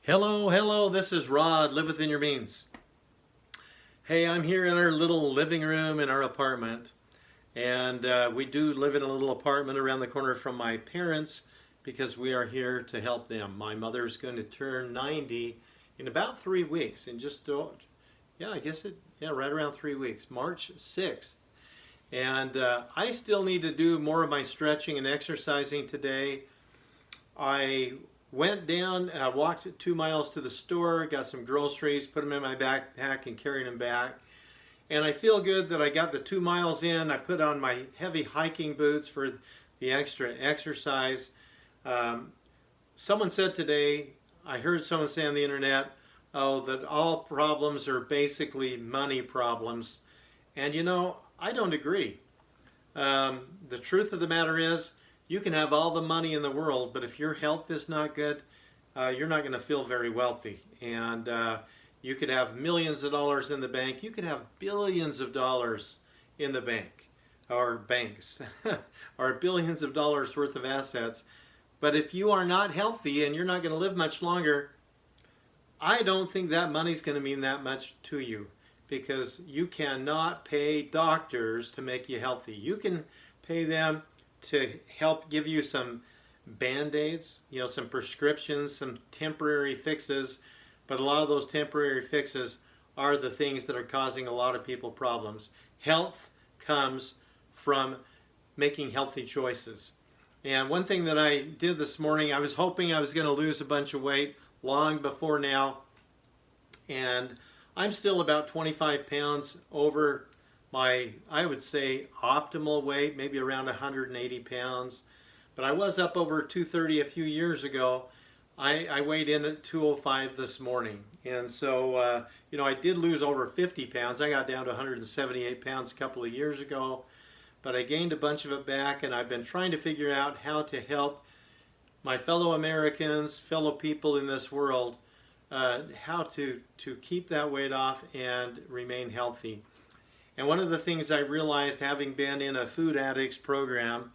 Hello, this is Rod, Live Within Your Means. Hey, I'm here in our little living room in our apartment, and we do live in a little apartment around the corner from my parents because we are here to help them. My mother is going to turn 90 in about 3 weeks, in just, right around 3 weeks, March 6th. And I still need to do more of my stretching and exercising today. I went down, I walked 2 miles to the store, got some groceries, put them in my backpack and carried them back. And I feel good that I got the 2 miles in. I put on my heavy hiking boots for the extra exercise. Someone said today, I heard someone say on the internet, that all problems are basically money problems. And I don't agree. The truth of the matter is, you can have all the money in the world, but if your health is not good, you're not going to feel very wealthy. And you could have millions of dollars in the bank. You could have billions of dollars in the bank, or banks, or billions of dollars worth of assets. But if you are not healthy and you're not going to live much longer, I don't think that money's going to mean that much to you, because you cannot pay doctors to make you healthy. You can pay them to help give you some band-aids, some prescriptions, some temporary fixes, but a lot of those temporary fixes are the things that are causing a lot of people problems. Health comes from making healthy choices. And one thing that I did this morning, I was hoping I was going to lose a bunch of weight long before now, and I'm still about 25 pounds over my, I would say, optimal weight, maybe around 180 pounds. But I was up over 230 a few years ago. I weighed in at 205 this morning. And so, I did lose over 50 pounds. I got down to 178 pounds a couple of years ago. But I gained a bunch of it back, and I've been trying to figure out how to help my fellow Americans, fellow people in this world, how to keep that weight off and remain healthy. And one of the things I realized, having been in a food addicts program,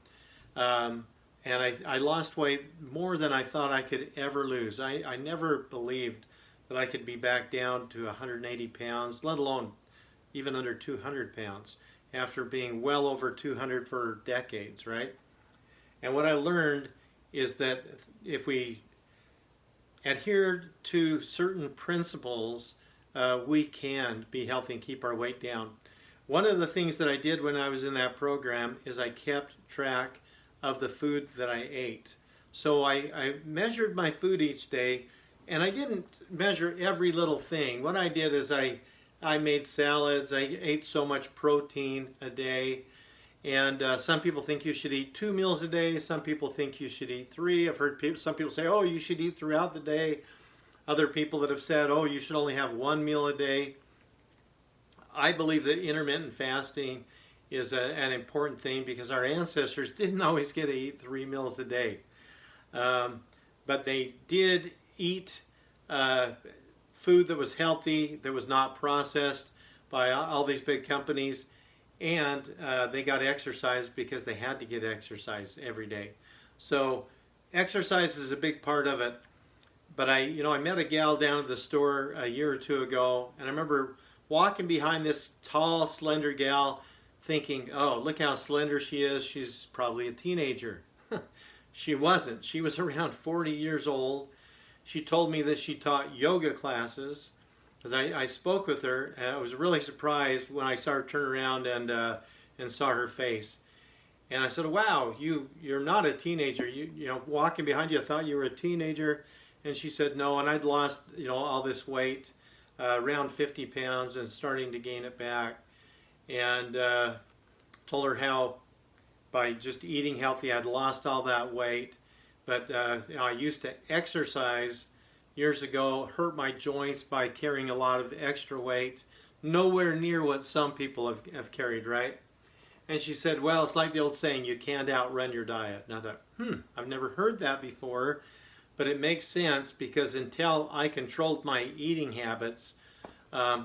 and I lost weight more than I thought I could ever lose. I never believed that I could be back down to 180 pounds, let alone even under 200 pounds, after being well over 200 for decades, right? And what I learned is that if we adhere to certain principles, we can be healthy and keep our weight down. One of the things that I did when I was in that program is I kept track of the food that I ate. So I measured my food each day, and I didn't measure every little thing. What I did is I made salads. I ate so much protein a day. And some people think you should eat 2 meals a day. Some people think you should eat 3. I've heard some people say, oh, you should eat throughout the day. Other people that have said, oh, you should only have 1 meal a day. I believe that intermittent fasting is an important thing because our ancestors didn't always get to eat 3 meals a day. But they did eat food that was healthy, that was not processed by all these big companies, and they got exercise because they had to get exercise every day. So exercise is a big part of it. But I met a gal down at the store a year or two ago, and I remember walking behind this tall, slender gal thinking, oh, look how slender she is. She's probably a teenager. She wasn't. She was around 40 years old. She told me that she taught yoga classes. As I spoke with her, I was really surprised when I saw her turn around and saw her face. And I said, wow, you're not a teenager. Walking behind you, I thought you were a teenager. And she said, no, and I'd lost, all this weight, around 50 pounds, and starting to gain it back. And told her how by just eating healthy, I'd lost all that weight. But I used to exercise years ago, hurt my joints by carrying a lot of extra weight, nowhere near what some people have carried, right? And she said, well, it's like the old saying, you can't outrun your diet. And I thought, I've never heard that before, but it makes sense because until I controlled my eating habits, I'd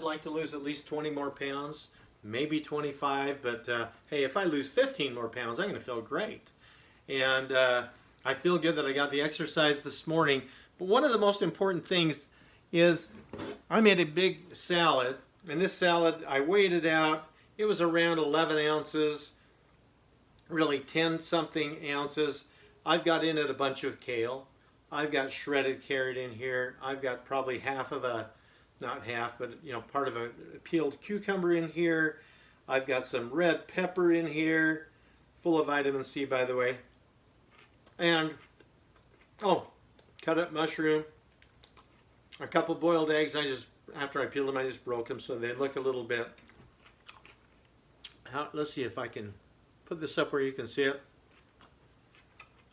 like to lose at least 20 more pounds, maybe 25, but hey, if I lose 15 more pounds, I'm going to feel great. And I feel good that I got the exercise this morning. But one of the most important things is I made a big salad, and this salad, I weighed it out. It was around 11 ounces, really 10 something ounces. I've got in it a bunch of kale. I've got shredded carrot in here. I've got probably half of a, not half, but part of a peeled cucumber in here. I've got some red pepper in here, full of vitamin C, by the way. And, oh, cut up mushroom. A couple boiled eggs. After I peeled them, I just broke them so they look a little bit. Let's see if I can put this up where you can see it.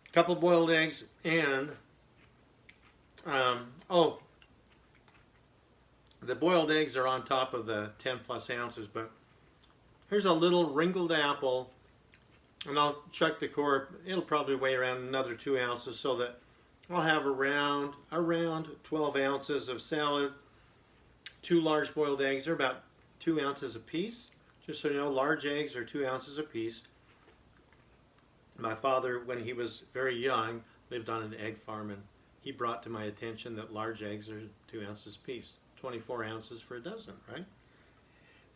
A couple boiled eggs and, oh, the boiled eggs are on top of the 10 plus ounces, but here's a little wrinkled apple, and I'll chuck the core. It'll probably weigh around another 2 ounces, so that I'll have around 12 ounces of salad. 2 large boiled eggs are about 2 ounces a piece. Just so you know, large eggs are 2 ounces a piece. My father, when he was very young, lived on an egg farm, and he brought to my attention that large eggs are 2 ounces a piece. 24 ounces for a dozen, right?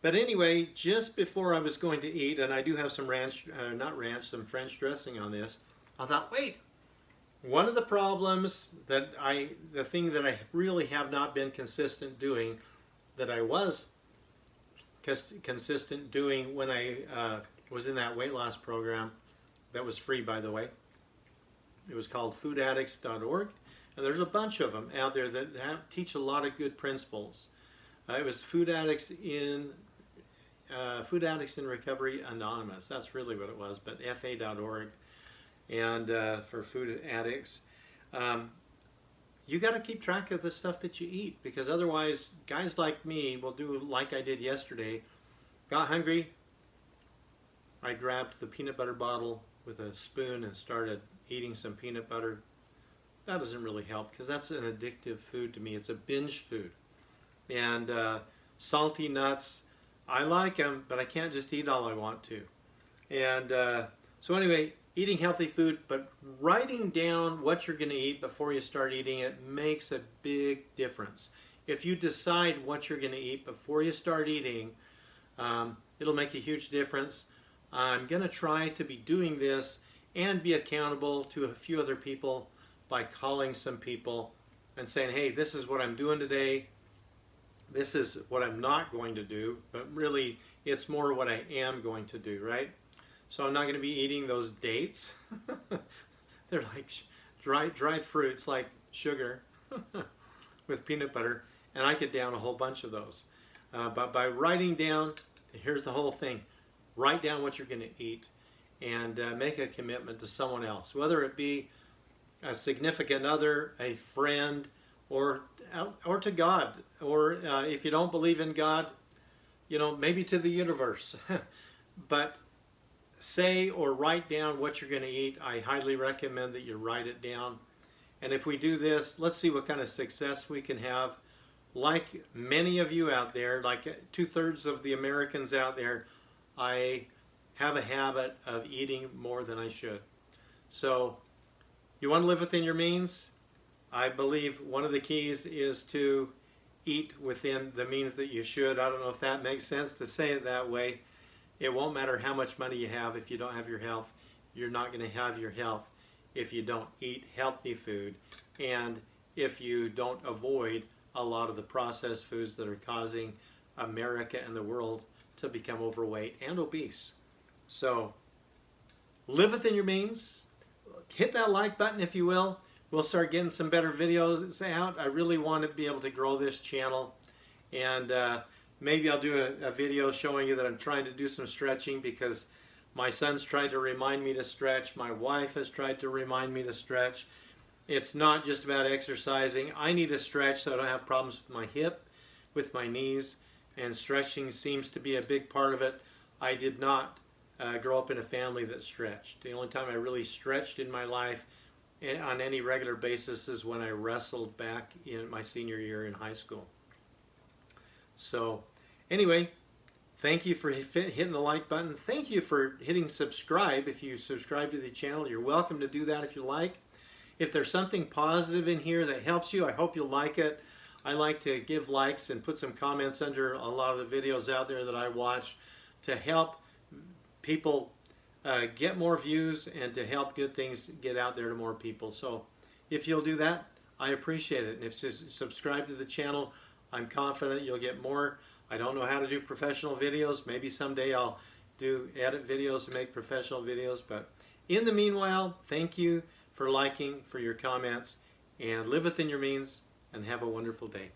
But anyway, just before I was going to eat, and I do have some some French dressing on this, I thought, wait, one of the problems the thing that I really have not been consistent doing, that I was consistent doing when I was in that weight loss program, that was free, by the way. It was called foodaddicts.org, and there's a bunch of them out there that teach a lot of good principles. It was Food Addicts in Recovery Anonymous. That's really what it was, but fa.org, and for food addicts. You got to keep track of the stuff that you eat, because otherwise guys like me will do like I did yesterday. Got hungry, I grabbed the peanut butter bottle with a spoon and started eating some peanut butter. That doesn't really help, because that's an addictive food to me. It's a binge food. And salty nuts, I like them, but I can't just eat all I want to. And so anyway, eating healthy food, but writing down what you're going to eat before you start eating it makes a big difference. If you decide what you're going to eat before you start eating, it'll make a huge difference. I'm going to try to be doing this and be accountable to a few other people by calling some people and saying, hey, this is what I'm doing today. This is what I'm not going to do, but really it's more what I am going to do, right? So I'm not going to be eating those dates. They're like dried fruits, like sugar with peanut butter, and I could down a whole bunch of those. But by writing down, here's the whole thing. Write down what you're going to eat and make a commitment to someone else, whether it be a significant other, a friend, or to God, or if you don't believe in God, maybe to the universe. But say or write down what you're going to eat. I highly recommend that you write it down. And if we do this, let's see what kind of success we can have. Like many of you out there, like 2/3 of the Americans out there, I have a habit of eating more than I should. So you want to live within your means? I believe one of the keys is to eat within the means that you should. I don't know if that makes sense to say it that way. It won't matter how much money you have if you don't have your health. You're not going to have your health if you don't eat healthy food, and if you don't avoid a lot of the processed foods that are causing America and the world to become overweight and obese. So live within your means. Hit that like button if you will. We'll start getting some better videos out. I really want to be able to grow this channel, and maybe I'll do a video showing you that I'm trying to do some stretching, because my son's tried to remind me to stretch. My wife has tried to remind me to stretch. It's not just about exercising. I need to stretch so I don't have problems with my hip, with my knees, and stretching seems to be a big part of it. I did not grow up in a family that stretched. The only time I really stretched in my life on any regular basis is when I wrestled back in my senior year in high school. So anyway, thank you for hitting the like button. Thank you for hitting subscribe. If you subscribe to the channel, you're welcome to do that if you like. If there's something positive in here that helps you, I hope you'll like it. I like to give likes and put some comments under a lot of the videos out there that I watch to help people get more views and to help good things get out there to more people. So if you'll do that, I appreciate it. And if you subscribe to the channel, I'm confident you'll get more. I don't know how to do professional videos. Maybe someday I'll edit videos and make professional videos. But in the meanwhile, thank you for liking, for your comments, and live within your means, and have a wonderful day.